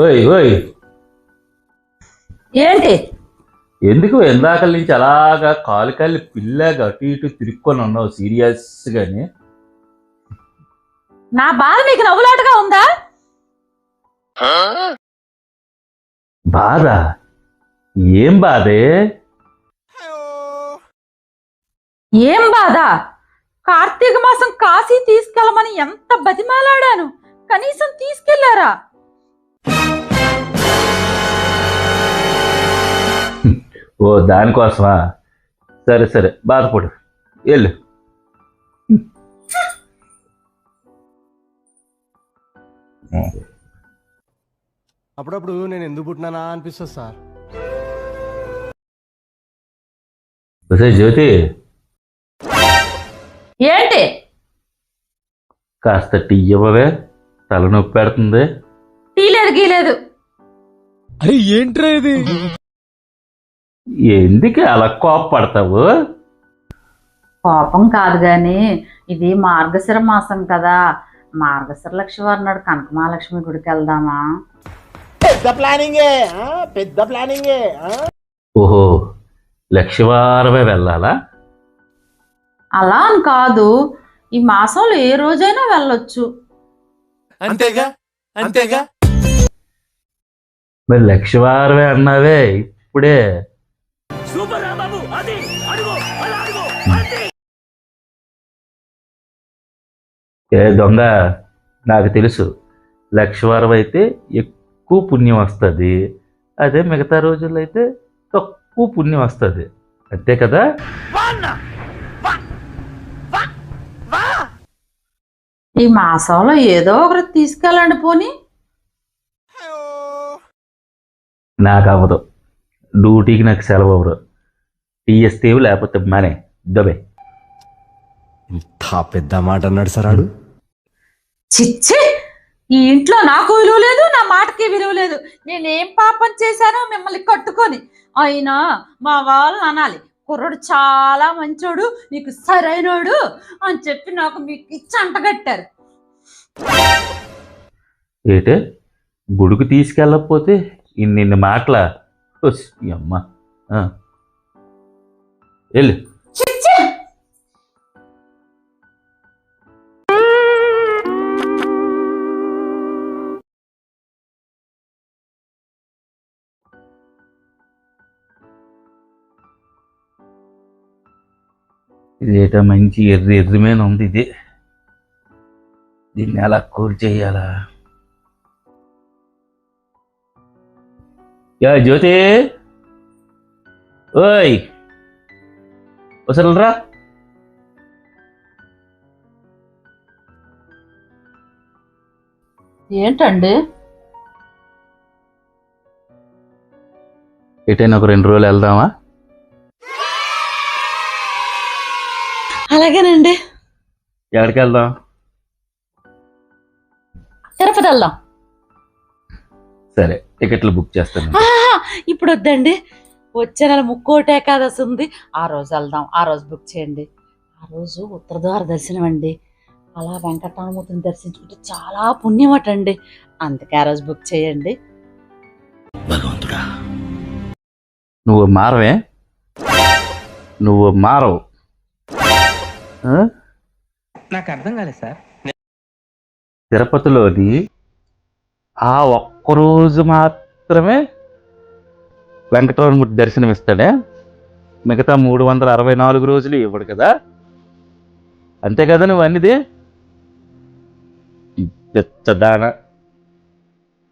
ఓయ్ ఓయ్, ఏంటి? ఎందుకు ఎందాకల నుంచి అలాగా కాలు కాళ్ళు పిల్లగా అటు ఇటు తిరుక్కొని ఉన్నావు సీరియస్ గాని? నా బాధ మీకు నవ్వులాటగా ఉందా? బాధ? ఏం బాధే? ఏం బాధ? కార్తీక మాసం కాశీ తీసుకెళ్ళమని ఎంత బతిమాలాడాను, కనీసం తీసుకెళ్లారా? ఓ దానికోసమా? సరే సరే, బాధపడు, వెళ్ళు. అప్పుడప్పుడు నేను ఎందుకు పుట్టినానా అనిపిస్తుంది సార్. ఒసేయ్ జ్యోతి, ఏంటి? కాస్త టీ ఇవ్వవే, తలనొప్పి పెడుతుంది. టీ లేదు గీలేదు. అరే ఏంట్రా ఇది? ఎందుకు అలా కోపపడతావు? కోపం కాదు గాని, ఇది మార్గశిర మాసం కదా, మార్గశిర లక్ష్మి నాడు కనక మహాలక్ష్మి గుడికి వెళ్దామా? పెద్ద ప్లానింగే. ఓహో, లక్షవారమే వెళ్ళాలా? అలా అని కాదు, ఈ మాసంలో ఏ రోజైనా వెళ్ళొచ్చు. అంతేగా అంతేగా. మరి లక్షవారమే అన్నావే ఇప్పుడే. ఏ దొంగ, నాకు తెలుసు, లక్షవారం అయితే ఎక్కువ పుణ్యం వస్తుంది, అదే మిగతా రోజుల్లో అయితే తక్కువ పుణ్యం వస్తుంది, అంతే కదా? ఈ మాసంలో ఏదో ఒకటి తీసుకెళ్ళండి పోనీ. నాకు అవ్వదు, డ్యూటీకి నాకు సెలవు అవ్వదు. టీఎస్టీ లేకపోతే మనే దబే. ఇంత పెద్ద మాట అన్నాడు సార్ ఆడు. చిచ్చి, ఈ ఇంట్లో నాకు విలువ లేదు, నా మాటకి విలువ లేదు. నేనేం పాపం చేశానో మిమ్మల్ని కట్టుకొని? అయినా మా వాళ్ళు అనాలి, కుర్రోడు చాలా మంచోడు, నీకు సరైనోడు అని చెప్పి నాకు మీకు ఇచ్చి అంటగట్టారు. ఏటే, గుడికి తీసుకెళ్ళకపోతే ఇన్ని మాటలా? అమ్మ, వెళ్ళు. చిచ్చి, ఇదేటో మంచి ఎర్రమైన ఉంది ఇది, దీన్ని ఎలా కూల్ చేయాలా? యా జ్యోతి, ఓయ్ వసలరా. ఏంటండి? ఎటైనా ఒక 2 రోజులు వెళ్దామా? అలాగేనండి. ఎక్కడికి వెళ్దాం? తిరుపతి వెళ్దాం. సరే, టికెట్లు బుక్ చేస్తాను. ఇప్పుడు వద్దండి, వచ్చే నెల ముక్కోటి ఏకాదశి ఉంది, ఆ రోజు వెళ్దాం. ఆ రోజు బుక్ చేయండి. ఆ రోజు ఉత్తరద్వార దర్శనం అండి. అలా వెంకటరామూర్తిని దర్శించుకుంటే చాలా పుణ్యం అటండి, అందుకే ఆ రోజు బుక్ చేయండి. భగవంతుడా, నువ్వు మారవే, నువ్వు మారవు. నాకు అర్థం కాలేదు సార్. తిరుపతిలోని ఆ ఒక్కరోజు మాత్రమే వెంకటరమణమూర్తి దర్శనం ఇస్తాడే, మిగతా 364 రోజులు ఇవ్వడు కదా, అంతే కదా నువ్వు అన్నిది? పెద్దదాన.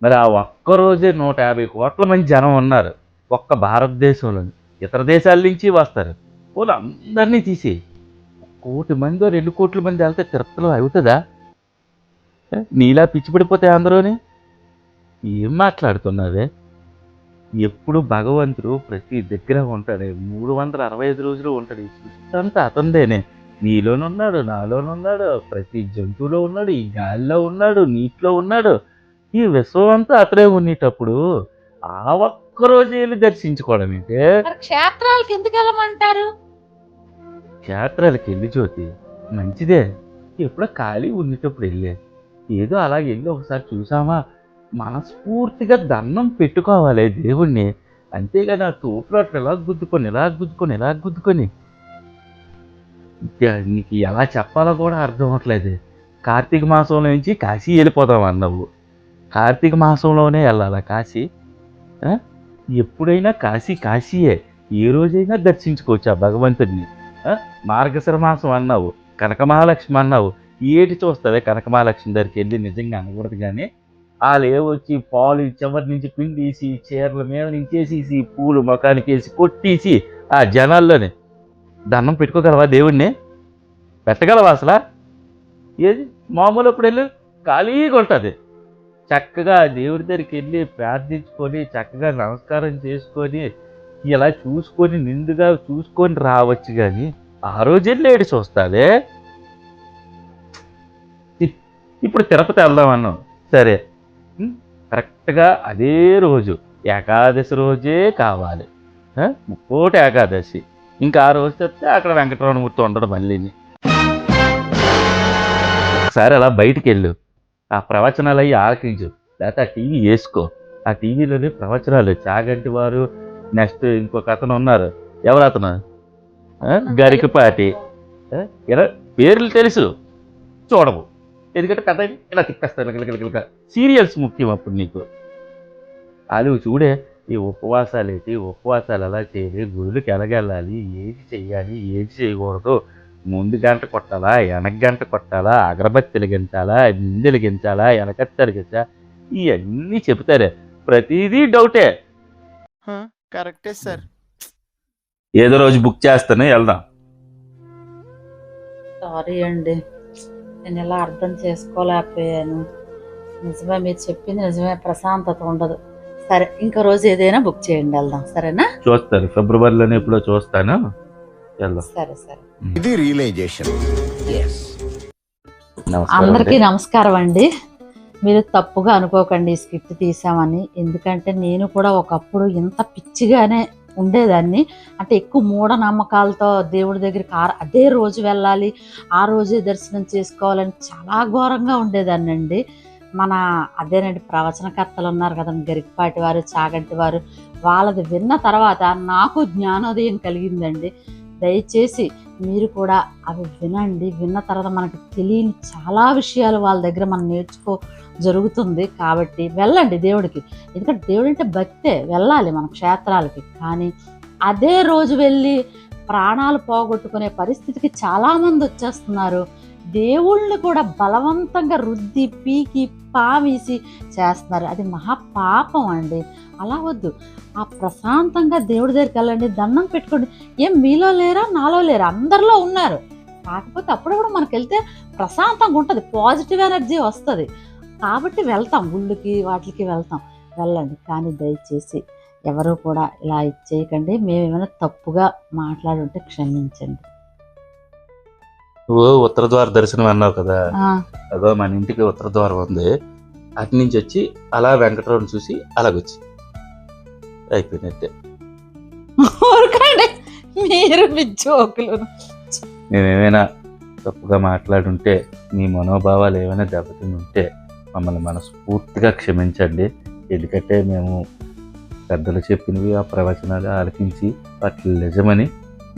మరి ఆ ఒక్కరోజే 150 కోట్ల మంది జనం ఉన్నారు ఒక్క భారతదేశంలో, ఇతర దేశాల నుంచి వస్తారు. పోలు అందరినీ తీసి 1 కోటి మందో 2 కోట్ల మంది వెళ్తే తిరుపతిలో అవుతుందా? నీలా పిచ్చిపడిపోతే అందరూని. ఏం మాట్లాడుతున్నావే? ఎప్పుడు భగవంతుడు ప్రతి దగ్గర ఉంటాడు, 365 రోజులు ఉంటాడు, ఈ సృష్టి అంతా అతందేనే. నీలోనున్నాడు, నాలోనున్నాడు, ప్రతి జంతువులో ఉన్నాడు, ఈ గాలిలో ఉన్నాడు, నీటిలో ఉన్నాడు, ఈ విశ్వం అంతా అతడే ఉండేటప్పుడు ఆ ఒక్కరోజు వెళ్ళి దర్శించుకోవడం ఏంటే? క్షేత్రాలకు ఎందుకు వెళ్ళమంటారు? క్షేత్రాలకు వెళ్ళి జ్యోతి మంచిదే, ఎప్పుడో ఖాళీ ఉండేటప్పుడు వెళ్ళే, ఏదో అలాగే వెళ్ళి ఒకసారి చూసామా, మనస్ఫూర్తిగా దండం పెట్టుకోవాలి దేవుణ్ణి. అంతేగాని ఆ తోపులో అట్లా ఇలా గుద్దుకొని నీకు ఎలా చెప్పాలో కూడా అర్థం అవ్వట్లేదు. కార్తీక మాసంలో నుంచి కాశీ వెళ్ళిపోదాం అన్నావు. కార్తీక మాసంలోనే వెళ్ళాలా కాశీ? ఆ? ఎప్పుడైనా కాశీయే. ఏ రోజైనా దర్శించుకోవచ్చు ఆ భగవంతుడిని. మార్గశిర మాసం అన్నావు, కనక మహాలక్ష్మి అన్నావు. ఏటి చూస్తుంది కనక మహాలక్ష్మి దగ్గరికి వెళ్ళి? నిజంగా అనకూడదు కానీ వాళ్ళు వచ్చి పాలు చివరి నుంచి పిండేసి చీరల మీద నుంచేసేసి పూలు ముఖానికి వేసి కొట్టేసి ఆ జనాల్లోనే దండం పెట్టుకోగలవా దేవుణ్ణి? పెట్టగలవా అసలు? ఏది మామూలు అప్పుడు వెళ్ళు ఖాళీగా ఉంటుంది. చక్కగా దేవుడి దగ్గరికి వెళ్ళి ప్రార్థించుకొని చక్కగా నమస్కారం చేసుకొని ఇలా చూసుకొని నిండుగా చూసుకొని రావచ్చు. కానీ ఆ రోజు వెళ్ళి ఏడు చూస్తాదే. ఇప్పుడు తిరుపతి వెళ్దామన్నాం, సరే కరెక్ట్గా అదే రోజు ఏకాదశి రోజే కావాలి, ముక్కోటి ఏకాదశి. ఇంకా ఆ రోజు చెప్తే అక్కడ వెంకటరమణమూర్తి ఉండడు మళ్ళీని. ఒకసారి అలా బయటికి వెళ్ళు, ఆ ప్రవచనాలు అయ్యి ఆలకించు, లేకపోతే ఆ టీవీ వేసుకో. ఆ టీవీలోనే ప్రవచనాలు చాగంటి వారు, నెక్స్ట్ ఇంకొక అతను ఉన్నారు, ఎవరు అతను, గరికపాటి, ఇలా పేర్లు తెలుసు, చూడవు. ఎందుకంటే పెద్ద ఇలా తిప్పేస్తారు. సీరియల్స్ ముఖ్యం అప్పుడు నీకు. అది చూడే ఈ ఉపవాసాలు ఏంటి, ఉపవాసాలు ఎలా చేయాలి, గుళ్ళకి ఎలాగెళ్ళాలి, ఏది చెయ్యాలి ఏది చేయకూడదు, ముందు గంట కొట్టాలా వెనక గంట కొట్టాలా, అగరబత్తి వెలిగించాలా నింది వెలిగించాలా వెనకత్తి వెలిగించా, ఇవన్నీ చెప్తారే. ప్రతిదీ డౌటే. కరెక్టే సార్. ఏదో రోజు బుక్ చేస్తాను, వెళ్దాం. సారీ అండి, నేను ఇలా అర్థం చేసుకోలేకపోయాను. నిజమే, మీరు చెప్పింది నిజమే, ప్రశాంతత ఉండదు. సరే, ఇంకో రోజు ఏదైనా బుక్ చేయండి, వెళ్దాం. సరేనా? చూస్తాను, ఫిబ్రవరిలోనే ఎప్పుడో చూస్తాను, వెళ్దాం. సరే సరే. ఇది రియలైజేషన్. అందరికీ నమస్కారం అండి. మీరు తప్పుగా అనుకోకండి ఈ స్క్రిప్ట్ తీసామని. ఎందుకంటే నేను కూడా ఒకప్పుడు ఇంత పిచ్చిగానే ఉండేదాన్ని. అంటే ఎక్కువ మూఢనమ్మకాలతో దేవుడి దగ్గరికి అదే రోజు వెళ్ళాలి, ఆ రోజే దర్శనం చేసుకోవాలని చాలా ఘోరంగా ఉండేదాన్ని అండి. అదేనండి ప్రవచనకర్తలు ఉన్నారు కదండి, గరికపాటి వారు, చాగంటి వారు, వాళ్ళది విన్న తర్వాత నాకు జ్ఞానోదయం కలిగిందండి. దయచేసి మీరు కూడా అవి వినండి. విన్న తర్వాత మనకి తెలియని చాలా విషయాలు వాళ్ళ దగ్గర మనం జరుగుతుంది. కాబట్టి వెళ్ళండి దేవుడికి. ఎందుకంటే దేవుడు అంటే భక్తే, వెళ్ళాలి మన క్షేత్రాలకి. కానీ అదే రోజు వెళ్ళి ప్రాణాలు పోగొట్టుకునే పరిస్థితికి చాలామంది వచ్చేస్తున్నారు. దేవుళ్ళని కూడా బలవంతంగా రుద్ది పీకి పావేసి చేస్తున్నారు. అది మహాపాపం అండి. అలా వద్దు. ఆ ప్రశాంతంగా దేవుడి దగ్గరికి వెళ్ళండి, దండం పెట్టుకోండి. ఏం మీలో లేరా నాలో లేరా, అందరిలో ఉన్నారు. కాకపోతే అప్పుడప్పుడు మనకు వెళ్తే ప్రశాంతంగా ఉంటుంది, పాజిటివ్ ఎనర్జీ వస్తుంది. కాబట్టి వెళ్తాం, గుళ్ళకి వాటికి వెళ్తాం. వెళ్ళండి. కానీ దయచేసి ఎవరు కూడా ఇలా ఇచ్చేయకండి. మేమేమైనా తప్పుగా మాట్లాడుంటే క్షమించండి. నువ్వు ఉత్తర ద్వార దర్శనం అన్నావు కదా, అదో మన ఇంటికి ఉత్తర ద్వారం ఉంది, అటు నుంచి వచ్చి అలా వెంకటరమణ చూసి అలాగొచ్చి అయిపోయినట్టే. మీరు మీ జోకులు. నేనేమైనా తప్పుగా మాట్లాడుంటే, మీ మనోభావాలు ఏమైనా దెబ్బతిని ఉంటే మమ్మల్ని మనస్ఫూర్తిగా క్షమించండి. ఎందుకంటే మేము పెద్దలు చెప్పినవి ఆ ప్రవచనాలు ఆలకించి వాటి నిజమని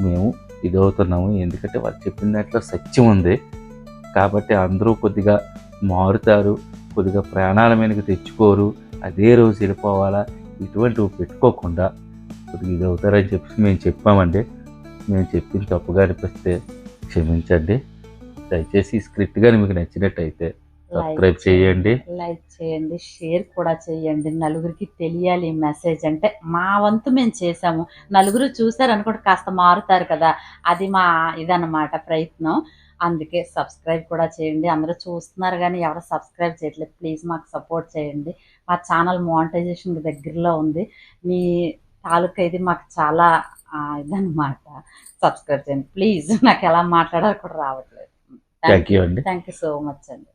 మేము ఇదవుతున్నాము. ఎందుకంటే వాళ్ళు చెప్పిన దాంట్లో సత్యం ఉంది. కాబట్టి అందరూ కొద్దిగా మారుతారు, కొద్దిగా ప్రాణాల మీదకి తెచ్చుకోరు, అదే రోజు వెళ్ళిపోవాలా ఇటువంటివి పెట్టుకోకుండా కొద్దిగా ఇదవుతారని చెప్పి మేము చెప్పామండి. మేము చెప్పిన తప్పుగా అనిపిస్తే క్షమించండి. దయచేసి ఈ స్క్రిప్ట్ కానీ మీకు నచ్చినట్టయితే సబ్స్క్రైబ్ చేయండి, లైక్ చేయండి, షేర్ కూడా చేయండి. నలుగురికి తెలియాలి ఈ మెసేజ్. అంటే మా వంతు మేము చేసాము, నలుగురు చూసారు అనుకోండి, కాస్త మారుతారు కదా, అది మా ఇదన్నమాట ప్రయత్నం. అందుకే సబ్స్క్రైబ్ కూడా చేయండి. అందరూ చూస్తున్నారు కానీ ఎవరు సబ్స్క్రైబ్ చేయట్లేదు. ప్లీజ్ మాకు సపోర్ట్ చేయండి. మా ఛానల్ మానిటైజేషన్ దగ్గరలో ఉంది. మీ తాలూకా ఇది మాకు చాలా ఇదన్నమాట. సబ్స్క్రైబ్ చేయండి ప్లీజ్. నాకు ఎలా మాట్లాడాలి కూడా రావట్లేదు. థ్యాంక్ యూ అండి. థ్యాంక్ యూ సో మచ్ అండి.